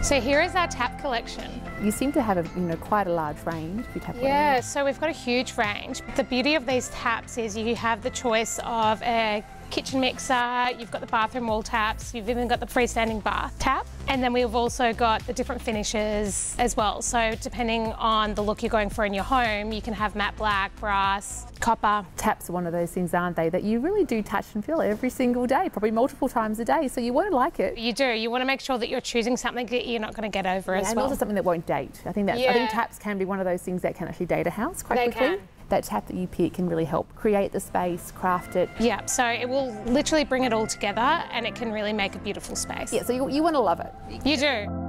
So here is our tap collection. You seem to have quite a large range for Tapware. Yeah, so we've got a huge range. The beauty of these taps is you have the choice of a kitchen mixer, you've got the bathroom wall taps, you've even got the freestanding bath tap, and then we've also got the different finishes as well. So depending on the look you're going for in your home, you can have matte black, brass, copper. Taps are one of those things, aren't they, that you really do touch and feel every single day, probably multiple times a day, so you want to like it. You do. You want to make sure that you're choosing something that you're not going to get over as well. And also something that won't date. I think taps can be one of those things that can actually date a house quite quickly. Can. That tap that you pick can really help create the space, craft it. Yeah, so it will literally bring it all together and it can really make a beautiful space. Yeah, so you want to love it. You do.